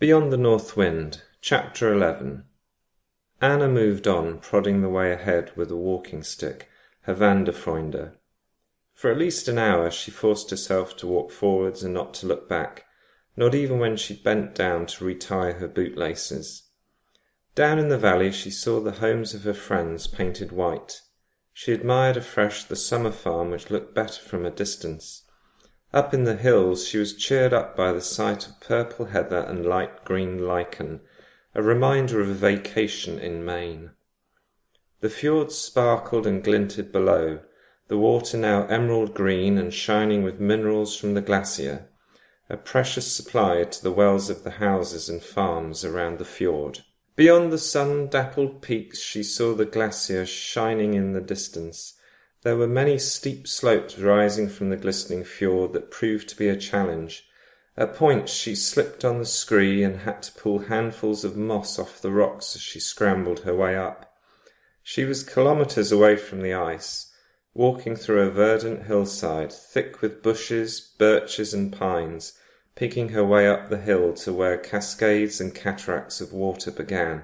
Beyond the North Wind, Chapter 11. Anna moved on, prodding the way ahead with a walking stick, her Wanderfreunde. For at least an hour she forced herself to walk forwards and not to look back, not even when she bent down to retie her bootlaces. Down in the valley she saw the homes of her friends painted white. She admired afresh the summer farm which looked better from a distance. Up in the hills she was cheered up by the sight of purple heather and light green lichen, a reminder of a vacation in Maine. The fjords sparkled and glinted below, the water now emerald green and shining with minerals from the glacier, a precious supply to the wells of the houses and farms around the fjord. Beyond the sun-dappled peaks she saw the glacier shining in the distance. There were many steep slopes rising from the glistening fjord that proved to be a challenge. At points she slipped on the scree and had to pull handfuls of moss off the rocks as she scrambled her way up. She was kilometres away from the ice, walking through a verdant hillside, thick with bushes, birches and pines, picking her way up the hill to where cascades and cataracts of water began.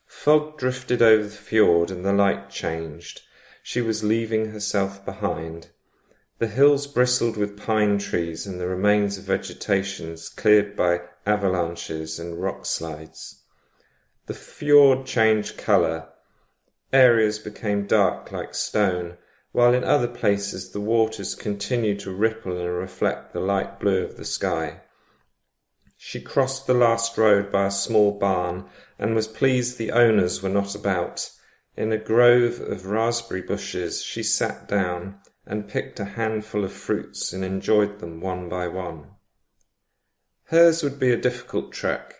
Fog drifted over the fjord and the light changed. She was leaving herself behind. The hills bristled with pine trees and the remains of vegetations cleared by avalanches and rock slides. The fjord changed colour. Areas became dark like stone, while in other places the waters continued to ripple and reflect the light blue of the sky. She crossed the last road by a small barn and was pleased the owners were not about. In a grove of raspberry bushes she sat down and picked a handful of fruits and enjoyed them one by one. Hers would be a difficult trek.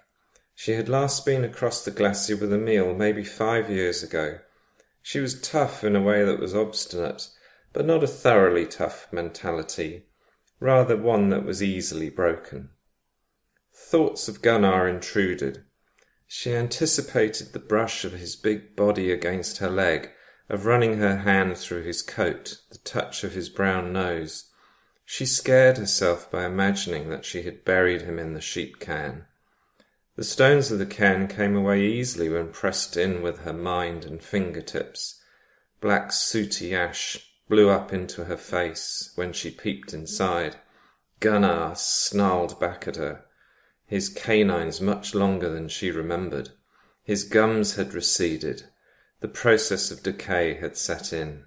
She had last been across the glacier with Emil maybe 5 years ago. She was tough in a way that was obstinate, but not a thoroughly tough mentality, rather one that was easily broken. Thoughts of Gunnar intruded. She anticipated the brush of his big body against her leg, of running her hand through his coat, the touch of his brown nose. She scared herself by imagining that she had buried him in the sheep cairn. The stones of the cairn came away easily when pressed in with her mind and fingertips. Black sooty ash blew up into her face when she peeped inside. Gunnar snarled back at her, his canines much longer than she remembered. His gums had receded. The process of decay had set in.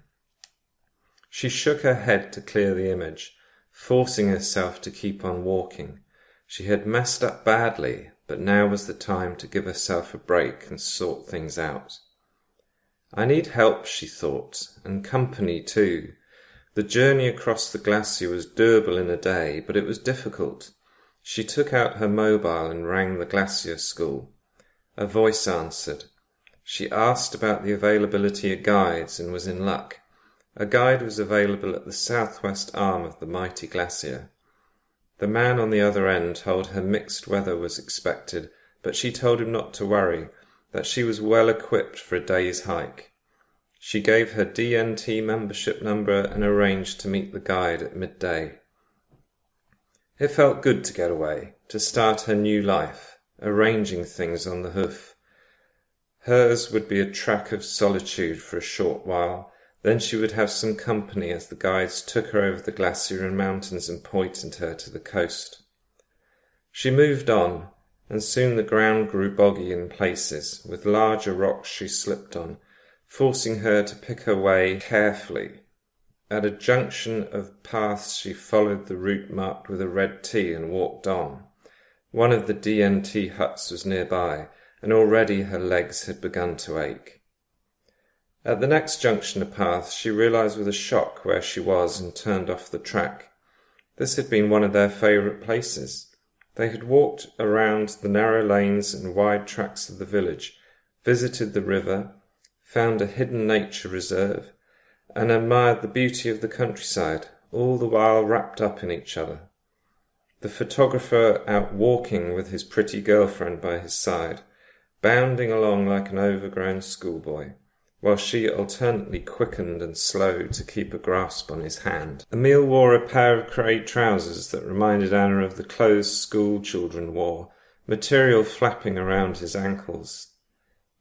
She shook her head to clear the image, forcing herself to keep on walking. She had messed up badly, but now was the time to give herself a break and sort things out. I need help, she thought, and company too. The journey across the glacier was doable in a day, but it was difficult. She took out her mobile and rang the glacier school. A voice answered. She asked about the availability of guides and was in luck. A guide was available at the southwest arm of the mighty glacier. The man on the other end told her mixed weather was expected, but she told him not to worry, that she was well equipped for a day's hike. She gave her DNT membership number and arranged to meet the guide at midday. It felt good to get away, to start her new life, arranging things on the hoof. Hers would be a track of solitude for a short while, then she would have some company as the guides took her over the glacier and mountains and pointed her to the coast. She moved on, and soon the ground grew boggy in places, with larger rocks she slipped on, forcing her to pick her way carefully. At a junction of paths she followed the route marked with a red T and walked on. One of the DNT huts was nearby, and already her legs had begun to ache. At the next junction of paths she realized with a shock where she was and turned off the track. This had been one of their favourite places. They had walked around the narrow lanes and wide tracks of the village, visited the river, found a hidden nature reserve, and admired the beauty of the countryside, all the while wrapped up in each other. The photographer out walking with his pretty girlfriend by his side, bounding along like an overgrown schoolboy, while she alternately quickened and slowed to keep a grasp on his hand. Emil wore a pair of grey trousers that reminded Anna of the clothes school children wore, material flapping around his ankles.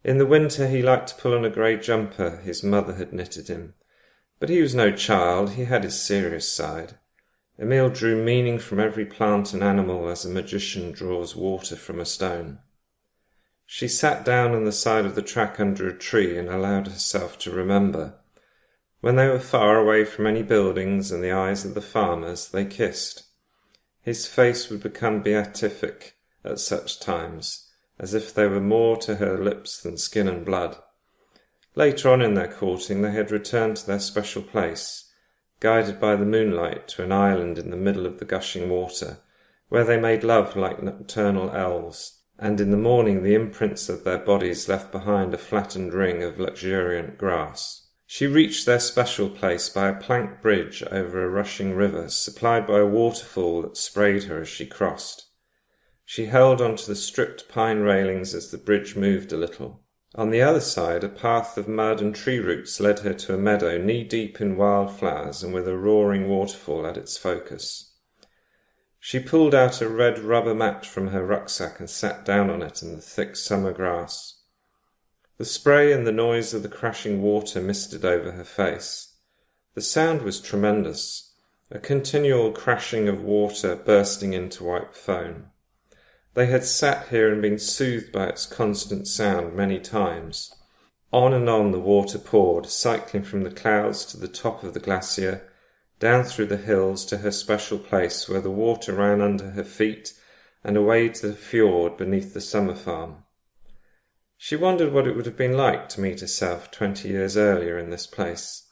In the winter he liked to pull on a grey jumper his mother had knitted him, but he was no child, he had his serious side. Emil drew meaning from every plant and animal as a magician draws water from a stone. She sat down on the side of the track under a tree and allowed herself to remember. When they were far away from any buildings and the eyes of the farmers, they kissed. His face would become beatific at such times, as if they were more to her lips than skin and blood. Later on in their courting they had returned to their special place, guided by the moonlight to an island in the middle of the gushing water, where they made love like nocturnal elves, and in the morning the imprints of their bodies left behind a flattened ring of luxuriant grass. She reached their special place by a plank bridge over a rushing river supplied by a waterfall that sprayed her as she crossed. She held onto the stripped pine railings as the bridge moved a little. On the other side, a path of mud and tree roots led her to a meadow knee-deep in wildflowers and with a roaring waterfall at its focus. She pulled out a red rubber mat from her rucksack and sat down on it in the thick summer grass. The spray and the noise of the crashing water misted over her face. The sound was tremendous, a continual crashing of water bursting into white foam. They had sat here and been soothed by its constant sound many times. On and on the water poured, cycling from the clouds to the top of the glacier, down through the hills to her special place where the water ran under her feet and away to the fjord beneath the summer farm. She wondered what it would have been like to meet herself 20 years earlier in this place.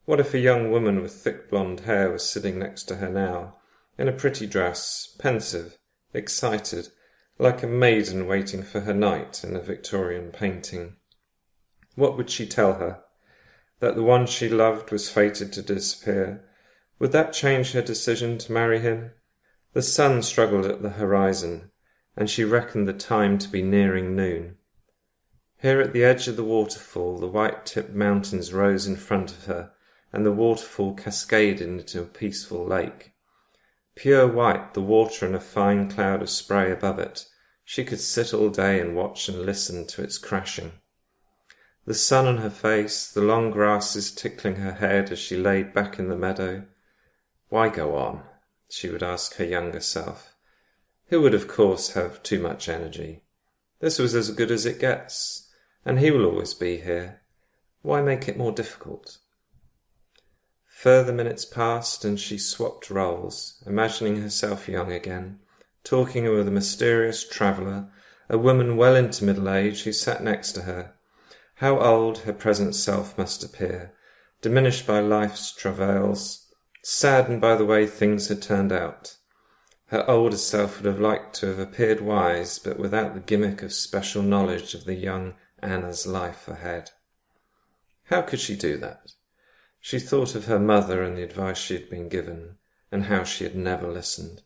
What if a young woman with thick blonde hair was sitting next to her now, in a pretty dress, pensive, excited, like a maiden waiting for her knight in a Victorian painting. What would she tell her? That the one she loved was fated to disappear? Would that change her decision to marry him? The sun struggled at the horizon, and she reckoned the time to be nearing noon. Here at the edge of the waterfall, the white-tipped mountains rose in front of her, and the waterfall cascaded into a peaceful lake. Pure white, the water and a fine cloud of spray above it. She could sit all day and watch and listen to its crashing. The sun on her face, the long grasses tickling her head as she laid back in the meadow. Why go on? She would ask her younger self, who would of course have too much energy. This was as good as it gets, and he will always be here. Why make it more difficult? Further minutes passed, and she swapped roles, imagining herself young again, talking with a mysterious traveller, a woman well into middle age who sat next to her. How old her present self must appear, diminished by life's travails, saddened by the way things had turned out. Her older self would have liked to have appeared wise, but without the gimmick of special knowledge of the young Anna's life ahead. How could she do that? She thought of her mother and the advice she had been given, and how she had never listened.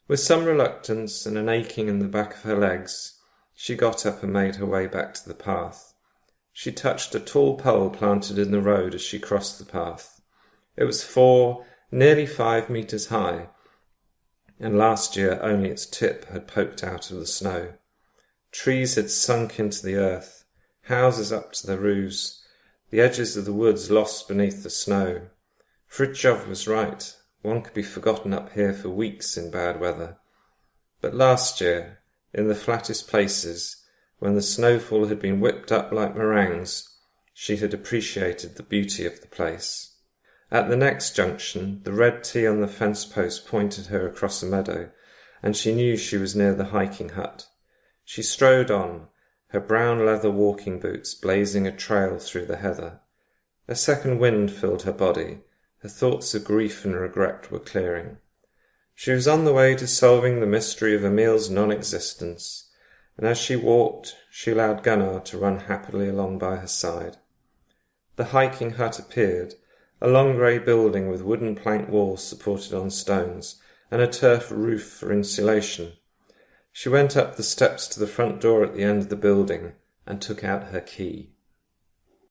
With some reluctance and an aching in the back of her legs, she got up and made her way back to the path. She touched a tall pole planted in the road as she crossed the path. It was 4, nearly 5 meters high, and last year only its tip had poked out of the snow. Trees had sunk into the earth, houses up to their roofs, the edges of the woods lost beneath the snow. Fridtjof was right. One could be forgotten up here for weeks in bad weather. But last year, in the flattest places, when the snowfall had been whipped up like meringues, she had appreciated the beauty of the place. At the next junction, the red T on the fence post pointed her across a meadow, and she knew she was near the hiking hut. She strode on, her brown leather walking boots blazing a trail through the heather. A second wind filled her body. Her thoughts of grief and regret were clearing. She was on the way to solving the mystery of Emil's non-existence, and as she walked, she allowed Gunnar to run happily along by her side. The hiking hut appeared, a long grey building with wooden plank walls supported on stones, and a turf roof for insulation. She went up the steps to the front door at the end of the building and took out her key.